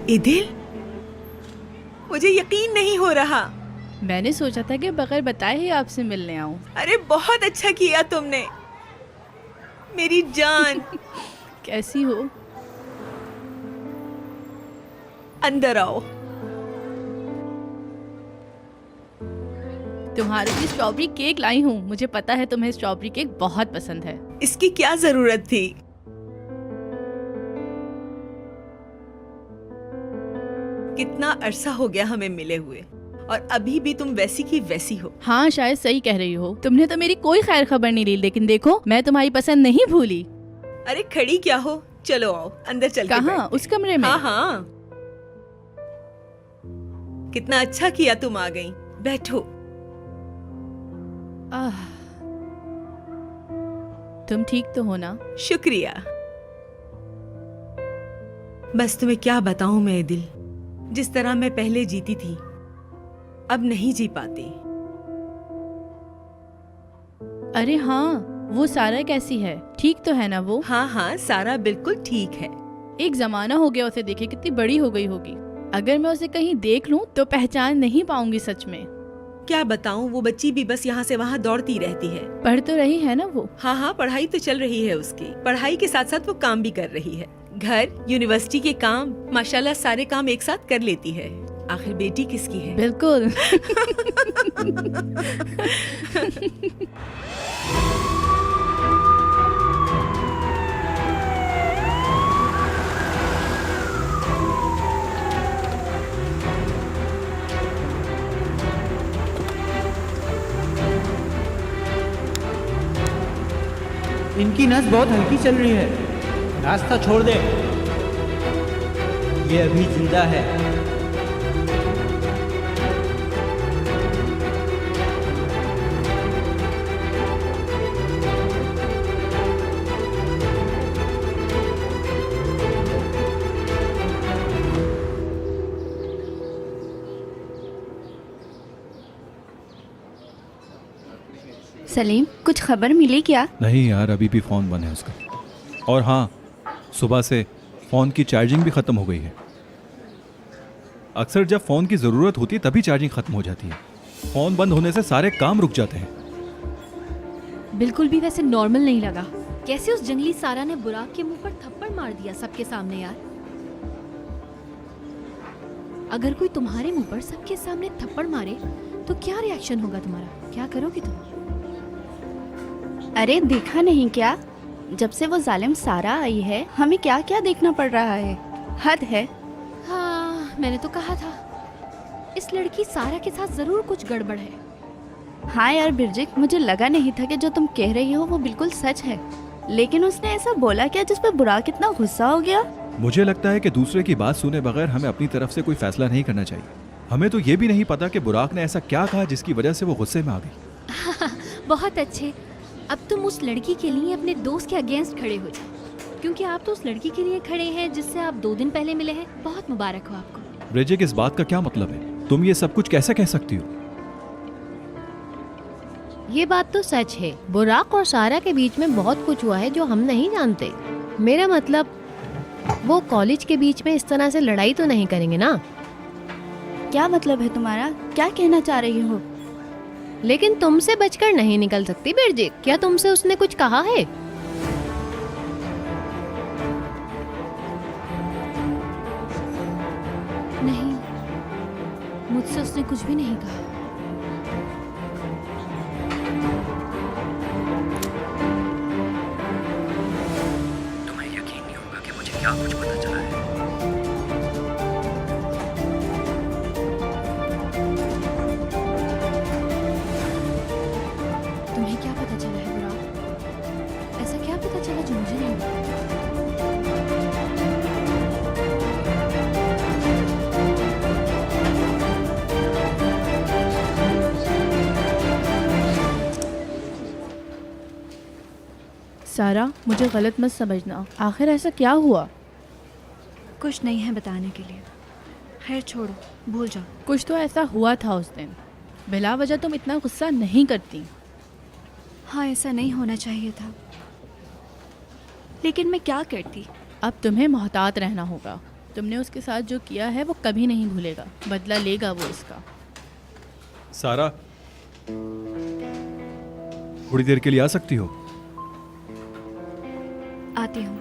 इदिल, मुझे यकीन नहीं हो रहा। मैंने सोचा था कि बगैर बताए ही आपसे मिलने आऊं। अरे बहुत अच्छा किया तुमने, मेरी जान। कैसी हो? अंदर आओ। तुम्हारे लिए स्ट्रॉबेरी केक लाई हूँ। मुझे पता है तुम्हें स्ट्रॉबेरी केक बहुत पसंद है। इसकी क्या जरूरत थी? कितना अरसा हो गया हमें मिले हुए, और अभी भी तुम वैसी की वैसी हो। हाँ, शायद सही कह रही हो। तुमने तो मेरी कोई खैर खबर नहीं ली, लेकिन देखो मैं तुम्हारी पसंद नहीं भूली। अरे खड़ी क्या हो, चलो आओ अंदर चल के कहाँ? बैठते उस हैं। कमरे में? हाँ हाँ, कितना अच्छा किया तुम आ गई। बैठो। आह, तुम ठीक तो हो ना? शुक्रिया। बस तुम्हें क्या बताऊं मैं दिल, जिस तरह मैं पहले जीती थी अब नहीं जी पाती। अरे हाँ, वो सारा कैसी है? ठीक तो है ना वो? हाँ हाँ, सारा बिल्कुल ठीक है। एक जमाना हो गया उसे देखे, कितनी बड़ी हो गई होगी। अगर मैं उसे कहीं देख लूं तो पहचान नहीं पाऊंगी सच में। क्या बताऊं, वो बच्ची भी बस यहाँ से वहाँ दौड़ती रहती है। पढ़ तो रही है ना वो? हाँ हाँ, पढ़ाई तो चल रही है उसकी। पढ़ाई के साथ साथ वो काम भी कर रही है। घर, यूनिवर्सिटी के काम, माशाल्लाह सारे काम एक साथ कर लेती है। आखिर बेटी किसकी है? बिल्कुल। इनकी नस बहुत हल्की चल रही है। रास्ता छोड़ दे, ये अभी जिंदा है। सलीम, कुछ खबर मिली क्या? नहीं यार, अभी भी फ़ोन बंद है उसका। और हाँ, सुबह से फ़ोन की चार्जिंग भी ख़त्म हो गई है। अक्सर जब फ़ोन की ज़रूरत होती है तभी चार्जिंग ख़त्म हो जाती है। फ़ोन बंद होने से सारे काम रुक जाते हैं। बिल्कुल भी वैसे नॉर्मल नहीं लगा। कैसे उस जंगली सारा ने बुराक के मुंह पर थप्पड़ मार दिया सबके सामने यार। अगर कोई तुम्हारे मुंह पर सबके सामने थप्पड़ मारे तो क्या रिएक्शन होगा तुम्हारा? क्या करोगी तुम? अरे देखा नहीं क्या, जब से वो जालिम सारा आई है हमें क्या क्या देखना पड़ रहा है। हद है। हाँ, मैंने तो कहा था इस लड़की सारा के साथ जरूर कुछ गड़बड़ है। हाँ यार बिरजिक, मुझे लगा नहीं था कि जो तुम कह रही हो वो बिल्कुल सच है। लेकिन उसने ऐसा बोला क्या जिस पर बुराक इतना गुस्सा हो गया? मुझे लगता है कि दूसरे की बात सुने बगैर हमें अपनी तरफ से कोई फैसला नहीं करना चाहिए। हमें तो ये भी नहीं पता कि बुराक ने ऐसा क्या कहा जिसकी वजह से वो गुस्से में आ गई। बहुत अच्छे। अब तुम उस लड़की के लिए अपने दोस्त के अगेंस्ट खड़े हो जाओ, क्योंकि आप तो उस लड़की के लिए खड़े हैं जिससे आप 2 दिन पहले मिले हैं। बहुत मुबारक हो आपको। ब्रिजिक, इस बात का क्या मतलब है? तुम ये सब कुछ कैसे कह सकती हो? ये बात तो सच है, बुराक और सारा के बीच में बहुत कुछ हुआ है जो हम नहीं जानते। मेरा मतलब वो कॉलेज के बीच में इस तरह से लड़ाई तो नहीं करेंगे ना? क्या मतलब है तुम्हारा? क्या कहना चाह रही हो? लेकिन तुमसे बचकर नहीं निकल सकती बिरजिक। क्या तुमसे उसने कुछ कहा है? नहीं, मुझसे उसने कुछ भी नहीं कहा। तुम्हें यकीन नहीं होगा कि मुझे क्या कुछ पता चला है। तुम्हें क्या पता चला है बुराक? ऐसा क्या पता चला जो मुझे नहीं पता? सारा, मुझे गलत मत समझना। आखिर ऐसा क्या हुआ? कुछ नहीं है बताने के लिए। खैर छोड़ो, भूल जाओ। कुछ तो ऐसा हुआ था उस दिन। बिला वजह तुम इतना गुस्सा नहीं करती। हाँ, ऐसा नहीं होना चाहिए था, लेकिन मैं क्या करती। अब तुम्हें मोहतात रहना होगा। तुमने उसके साथ जो किया है वो कभी नहीं भूलेगा, बदला लेगा वो इसका। सारा, थोड़ी देर के लिए आ सकती हो? आती हूँ।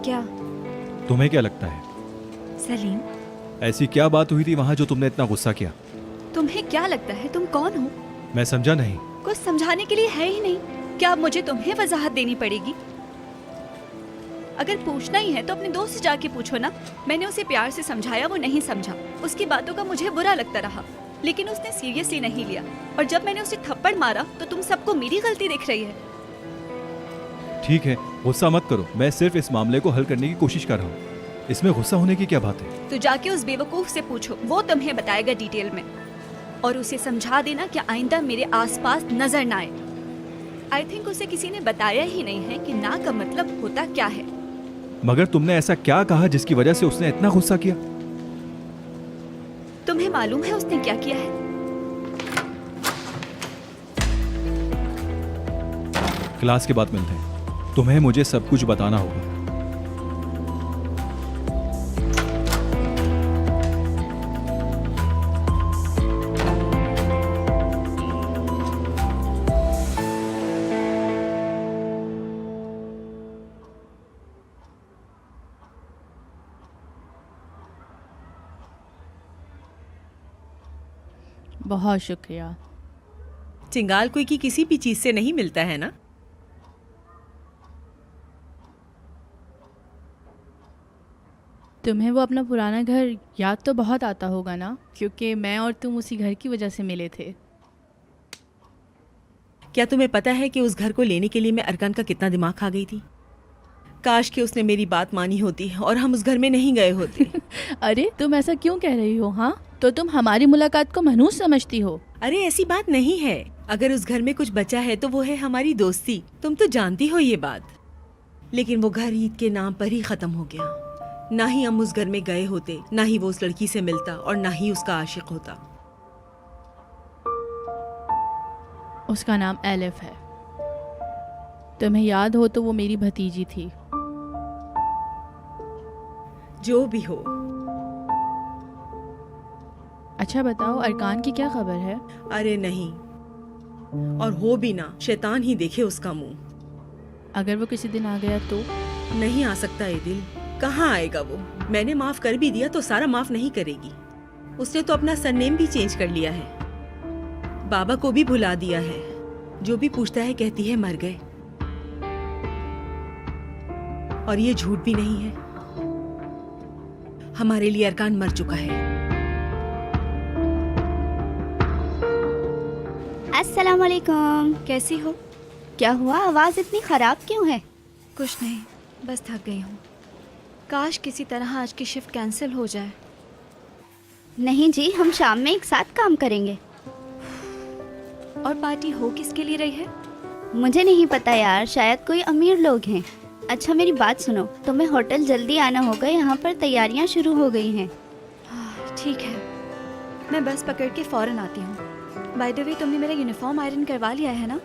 क्या तुम्हें क्या लगता है सलीम, ऐसी क्या बात हुई थी वहां जो तुमने इतना गुस्सा किया? तुम्हें क्या लगता है तुम कौन हो? मैं समझा नहीं। कुछ समझाने के लिए है ही नहीं। क्या अब मुझे तुम्हें वजाहत देनी पड़ेगी? अगर पूछना ही है तो अपने दोस्त से जाके पूछो ना। मैंने उसे प्यार से समझाया, वो नहीं समझा। उसकी बातों का मुझे बुरा लगता रहा, लेकिन उसने सीरियसली नहीं लिया। और जब मैंने उसे थप्पड़ मारा तो तुम सबको मेरी गलती दिख रही है। ठीक है, गुस्सा मत करो। मैं सिर्फ इस मामले को हल करने की कोशिश कर रहा हूँ। इसमें गुस्सा होने की क्या बात है? तो जाके उस बेवकूफ से पूछो, वो तुम्हें बताएगा डिटेल में। और उसे समझा देना कि आइंदा मेरे आसपास नजर ना आए। आई थिंक उसे किसी ने बताया ही नहीं है कि ना का मतलब होता क्या है। मगर तुमने ऐसा क्या कहा जिसकी वजह से उसने इतना गुस्सा किया? तुम्हें मालूम है उसने क्या किया है? क्लास के बाद मिलते हैं। तुम्हें मुझे सब कुछ बताना होगा। बहुत शुक्रिया। चिंगाल कोई की किसी भी चीज से नहीं मिलता है ना। तुम्हें वो अपना पुराना घर याद तो बहुत आता होगा ना, क्योंकि मैं और तुम उसी घर की वजह से मिले थे। क्या तुम्हें पता है कि उस घर को लेने के लिए मैं अरकान का कितना दिमाग खा गई थी? काश कि उसने मेरी बात मानी होती और हम उस घर में नहीं गए होते। अरे तुम ऐसा क्यों कह रही हो? हाँ, तो तुम हमारी मुलाकात को मनहूस समझती हो? अरे ऐसी बात नहीं है। अगर उस घर में कुछ बचा है तो वो है हमारी दोस्ती। तुम तो जानती हो ये बात। लेकिन वो घर ईद के नाम पर ही खत्म हो गया। ना ही हम उस घर में गए होते, ना ही वो उस लड़की से मिलता और ना ही उसका आशिक होता। उसका नाम एलिफ है। तुम्हें याद हो तो वो मेरी भतीजी थी। जो भी हो। अच्छा बताओ, अरकान की क्या खबर है? अरे नहीं, और हो भी ना, शैतान ही देखे उसका मुंह। अगर वो किसी दिन आ गया तो? नहीं आ सकता ये दिल। कहाँ आएगा वो? मैंने माफ कर भी दिया तो सारा माफ नहीं करेगी। उसने तो अपना सरनेम भी चेंज कर लिया है, बाबा को भी भुला दिया है। जो भी पूछता है कहती है मर गए। और ये झूठ भी नहीं है। हमारे लिए अरकान मर चुका है। अस्सलाम वालेकुम। कैसी हो? क्या हुआ, आवाज़ इतनी ख़राब क्यों है? कुछ नहीं, बस थक गई हूँ। काश किसी तरह आज की शिफ्ट कैंसिल हो जाए। नहीं जी, हम शाम में एक साथ काम करेंगे। और पार्टी हो किसके लिए रही है? मुझे नहीं पता यार, शायद कोई अमीर लोग हैं। अच्छा मेरी बात सुनो, तुम्हें होटल जल्दी आना होगा, यहाँ पर तैयारियाँ शुरू हो गई हैं। ठीक है, मैं बस पकड़ के फ़ौरन आती हूँ। बाय द वे, तुमने मेरा यूनिफॉर्म आयरन करवा लिया है ना?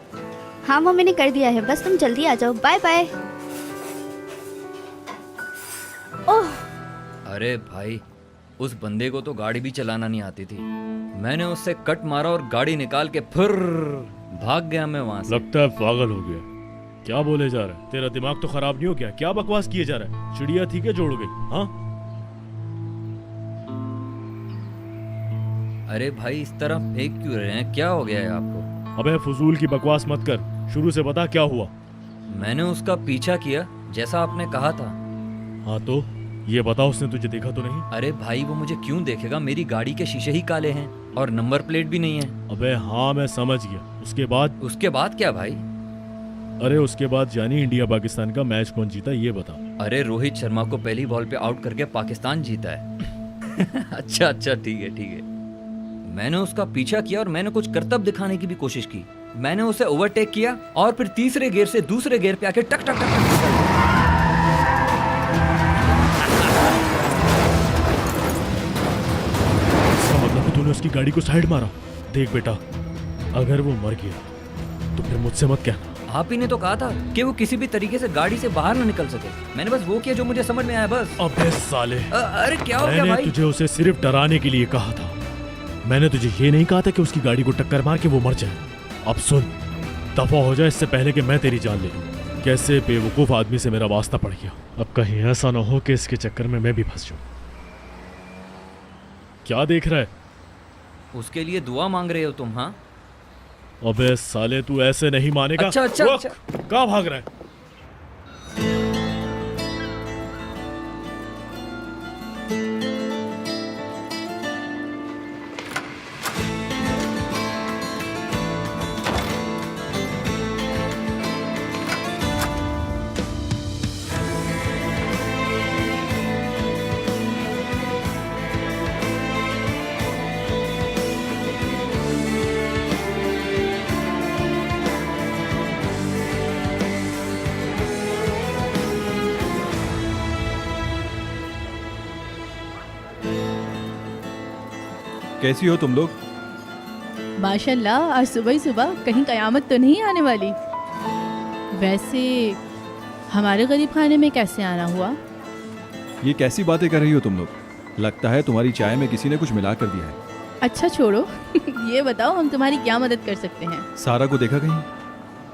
हाँ वो मैंने कर दिया है, बस तुम जल्दी आ जाओ। Bye bye. ओह अरे भाई, उस बंदे को तो गाड़ी भी चलाना नहीं आती थी। मैंने उससे कट मारा और गाड़ी निकाल के फिर भाग गया मैं वहां से। लगता है पागल हो गया। क्या बोले जा रहा है? तेरा दिमाग तो खराब नहीं हो गया? क्या बकवास किए जा रहा है? चिड़िया थी क्या जोड़ गई? हाँ अरे भाई, इस तरह फेंक क्यों रहे हैं? क्या हो गया है आपको? अबे फजूल की बकवास मत कर, शुरू से बता क्या हुआ। मैंने उसका पीछा किया जैसा आपने कहा था। हाँ तो ये बता, उसने तुझे देखा तो नहीं? अरे भाई, वो मुझे क्यों देखेगा? मेरी गाड़ी के शीशे ही काले हैं और नंबर प्लेट भी नहीं है। अबे हाँ मैं समझ गया। उसके बाद? उसके बाद क्या भाई? अरे उसके बाद जानी इंडिया पाकिस्तान का मैच कौन जीता ये बता। अरे रोहित शर्मा को पहली बॉल पे आउट करके पाकिस्तान जीता है। अच्छा ठीक है ठीक है। मैंने उसका पीछा किया और मैंने कुछ करतब दिखाने की भी कोशिश की। मैंने उसे ओवरटेक किया और फिर तीसरे गियर से दूसरे गियर पे आके टक टक टक टक निकल गया। इसका मतलब है तूने उसकी गाड़ी को साइड मारा। देख बेटा, अगर वो मर गया तो फिर मुझसे मत कहना। आप ही ने तो कहा था कि वो किसी भी तरीके से गाड़ी से बाहर ना निकल सके। मैंने बस वो किया जो मुझे समझ में आया बस। अबे साले, अरे क्या हो गया मैंने भाई? तुझे उसे सिर्फ डराने के लिए कहा था। मैंने तुझे ये नहीं कहा था कि उसकी गाड़ी को टक्कर मार के वो मर जाए। अब सुन, दफा हो जाए इससे पहले कि मैं तेरी जान ले लूं। कैसे बेवकूफ आदमी से मेरा वास्ता पड़ गया। अब कहीं ऐसा ना हो कि इसके चक्कर में मैं भी फंस जाऊं। क्या देख रहा है? उसके लिए दुआ मांग रहे हो तुम? हाँ अबे साले, तू ऐसे नहीं मानेगा। अच्छा, अच्छा, रुक, अच्छा। कहाँ भाग रहा है? कैसी हो तुम लोग? माशाल्लाह, आज सुबह ही सुबह कहीं कयामत तो नहीं आने वाली। वैसे हमारे गरीब खाने में कैसे आना हुआ? ये कैसी बातें कर रही हो तुम लोग? लगता है तुम्हारी चाय में किसी ने कुछ मिला कर दिया है। अच्छा छोड़ो ये बताओ हम तुम्हारी क्या मदद कर सकते हैं? सारा को देखा कहीं?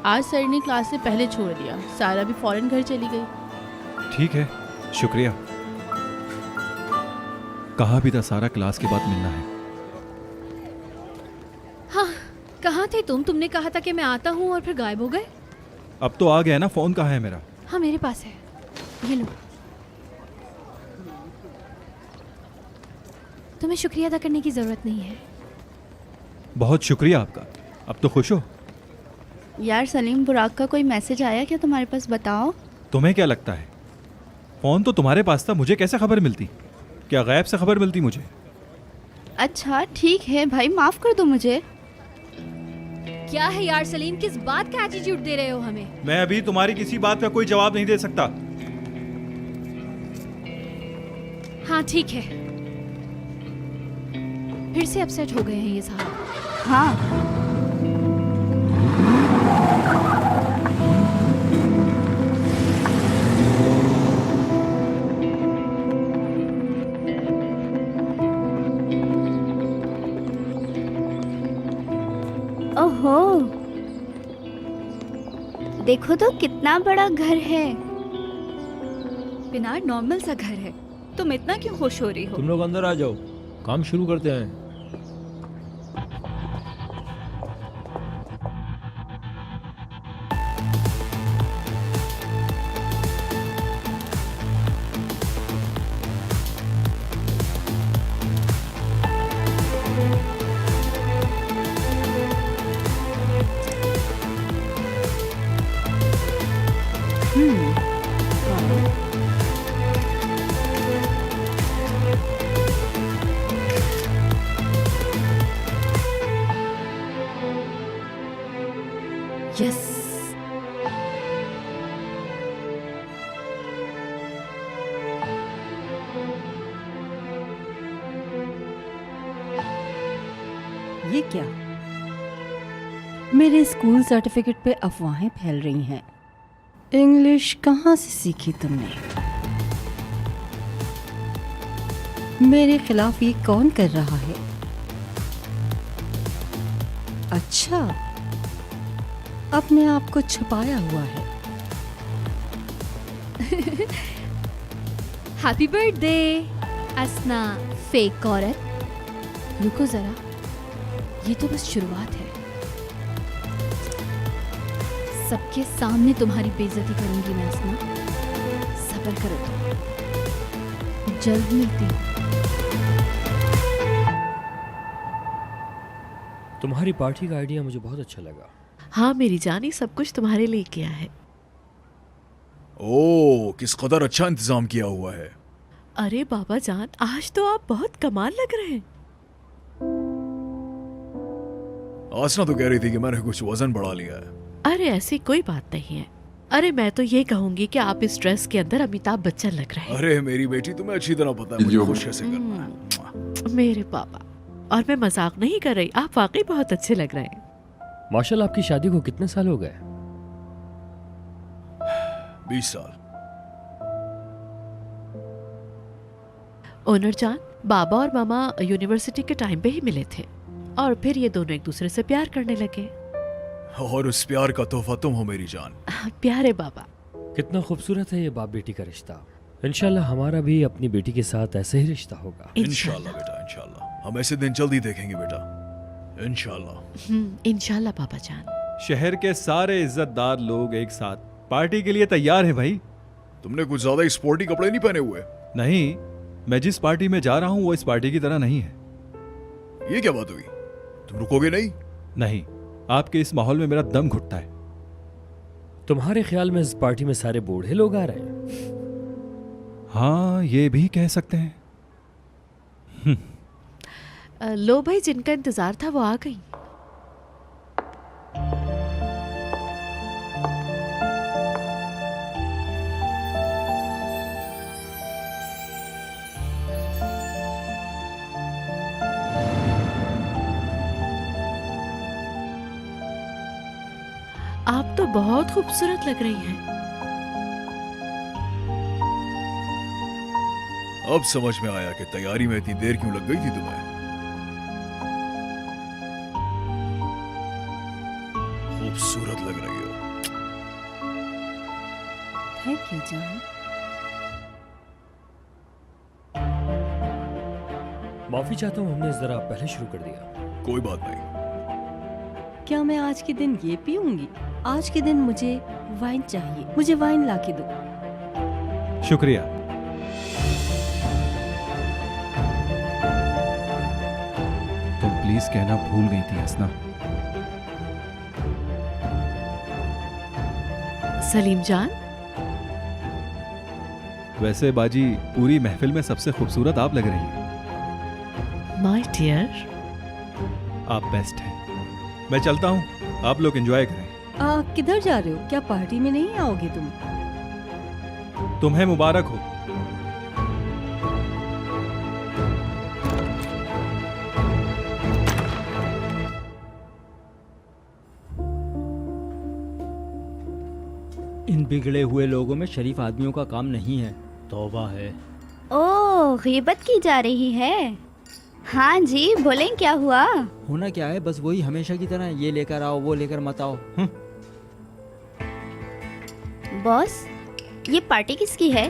आज सर ने क्लास से पहले छोड़ दिया। सारा भी फौरन घर चली गई। ठीक है, शुक्रिया। कहा भी था सारा क्लास के बाद मिलना है। हाँ, कहाँ थे तुम? तुमने कहा था कि मैं आता हूँ और फिर गायब हो गए। अब तो आ गया ना। फोन कहाँ है मेरा? हाँ, मेरे पास है, ये लो। तुम्हें शुक्रिया अदा करने की जरूरत नहीं है। बहुत शुक्रिया आपका। अब तो खुश हो? यार सलीम, बुराक का कोई मैसेज आया क्या तुम्हारे पास? बताओ। तुम्हें क्या लगता है? फोन तो तुम्हारे पास था, मुझे कैसे खबर मिलती? क्या गैब से खबर मिलती मुझे? अच्छा ठीक है भाई, माफ कर दो मुझे। क्या है यार सलीम, किस बात का एटीट्यूड दे रहे हो हमें? मैं अभी तुम्हारी किसी बात का कोई जवाब नहीं दे सकता। हाँ ठीक है, फिर से अपसेट हो गए हैं ये साहब। हाँ ओहो, देखो तो कितना बड़ा घर है। बिना नॉर्मल सा घर है। तुम इतना क्यों खुश हो रही हो? तुम लोग अंदर आ जाओ, काम शुरू करते हैं। यस, ये क्या? मेरे स्कूल सर्टिफिकेट पे अफवाहें फैल रही हैं। इंग्लिश कहाँ से सीखी तुमने? मेरे खिलाफ ये कौन कर रहा है? अच्छा, अपने आप को छुपाया हुआ है। हैप्पी बर्थडे असना, फेक औरत। रुको जरा, ये तो बस शुरुआत है। सबके सामने तुम्हारी बेइज्जती करूंगी मैं असना। सब्र करो तुम, जल्द मिलती हूँ। तुम्हारी पार्टी का आइडिया मुझे बहुत अच्छा लगा। हाँ मेरी जानी, सब कुछ तुम्हारे लिए किया है। ओह, किस कदर अच्छा इंतजाम किया हुआ है। अरे बाबा जान, आज तो आप बहुत कमाल लग रहे हैं। आसना तो कह रही थी कि मैंने कुछ वजन बढ़ा लिया है। अरे ऐसी कोई बात नहीं है। अरे मैं तो ये कहूंगी कि आप इस ड्रेस के अंदर अमिताभ बच्चन लग रहे अरे मेरी बेटी, तुम्हें अच्छी तरह पता है मुझे खुश कैसे करना है। हैं मेरे पापा। और मैं मजाक नहीं कर रही, आप वाकई बहुत अच्छे लग रहे हैं। माशाल्लाह, आपकी शादी को कितने साल हो गए? 20 साल। ओनर जान, बाबा और मामा यूनिवर्सिटी के टाइम पे ही मिले थे और फिर ये दोनों एक दूसरे से प्यार करने लगे। और उस प्यार का तोहफा तुम हो मेरी जान। प्यारे बाबा। कितना खूबसूरत है ये बाप बेटी का रिश्ता। इंशाल्लाह हमारा भी अपनी बेटी के साथ ऐसे ही रिश्ता होगा। इंशाल्लाह बेटा, इंशाल्लाह। हम ऐसे दिन जल्दी देखेंगे बेटा, इंशाल्लाह। इंशाल्लाह पापा जान। शहर के सारे इज्जतदार लोग एक साथ पार्टी के लिए तैयार हैं भाई। तुमने कुछ ज्यादा ही स्पोर्टी कपड़े नहीं पहने हुए? नहीं, मैं जिस पार्टी में जा रहा हूँ वो इस पार्टी की तरह नहीं है। ये क्या बात हुई? तुम रुकोगे नहीं? नहीं, आपके इस माहौल में मेरा दम घुटता है। तुम्हारे ख्याल में इस पार्टी में सारे बूढ़े लोग आ रहे हैं? हाँ, ये भी कह सकते हैं। लो भाई, जिनका इंतजार था वो आ गई। आप तो बहुत खूबसूरत लग रही हैं। अब समझ में आया कि तैयारी में इतनी देर क्यों लग गई थी तुम्हें। खूबसूरत लग रही हो। थैंक यू जान। माफी चाहता हूँ, हमने जरा पहले शुरू कर दिया। कोई बात नहीं। क्या मैं आज के दिन ये पीऊंगी? आज के दिन मुझे वाइन चाहिए। मुझे वाइन लाके दो। शुक्रिया। तुम प्लीज कहना भूल गई थी हसना। सलीम जान। वैसे बाजी, पूरी महफिल में सबसे खूबसूरत आप लग रही हैं। My dear. आप बेस्ट हैं। मैं चलता हूँ, आप लोग एंजॉय करें। किधर जा रहे हो? क्या पार्टी में नहीं आओगे तुम? तुम्हें मुबारक हो। इन बिगड़े हुए लोगों में शरीफ आदमियों का काम नहीं है। तौबा है। ओह, गीबत की जा रही है। हाँ जी, बोलें क्या हुआ? होना क्या है, बस वही हमेशा की तरह, ये लेकर आओ वो लेकर मत आओ। बॉस, ये पार्टी किसकी है?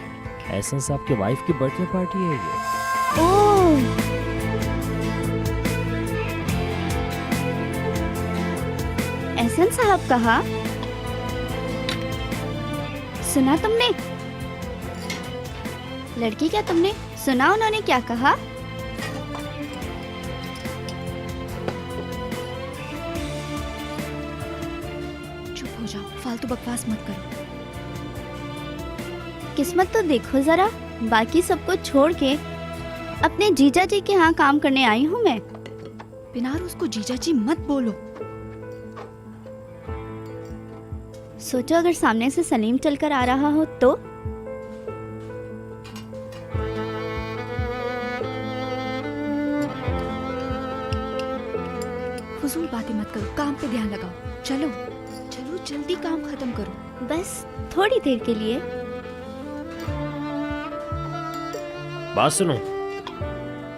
एहसन साहब के वाइफ की बर्थडे पार्टी है ये। ओह, एहसन साहब कहा? सुना तुमने? लड़की, क्या तुमने सुना उन्होंने क्या कहा? चुप हो जाओ, फालतू बकवास मत करो। किस्मत तो देखो जरा, बाकी सबको छोड़ के अपने जीजा जी के यहाँ काम करने आई हूँ मैं। पिनार, उसको जीजा जी मत बोलो। सोचो अगर सामने से सलीम चलकर आ रहा हो तो? फजूल बातें मत करो, काम पे ध्यान लगाओ। चलो चलो, जल्दी काम खत्म करो, बस थोड़ी देर के लिए। बात सुनो।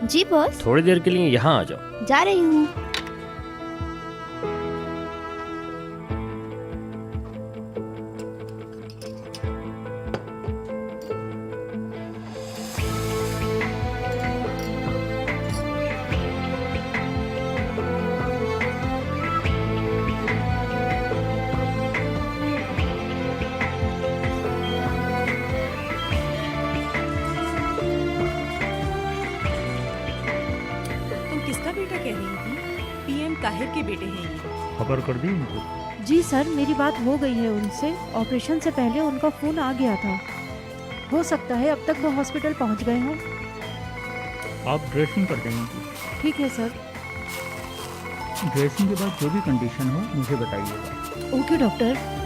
जी बॉस। थोड़ी देर के लिए यहाँ आ जाओ। जा रही हूँ। ताहिर के बेटे हैं ये। खबर कर दी उनको? जी सर, मेरी बात हो गई है उनसे। ऑपरेशन से पहले उनका फ़ोन आ गया था। हो सकता है अब तक वो हॉस्पिटल पहुंच गए हों। आप ड्रेसिंग कर देंगे? ठीक है सर। ड्रेसिंग के बाद जो भी कंडीशन हो मुझे बताइएगा। Okay doctor.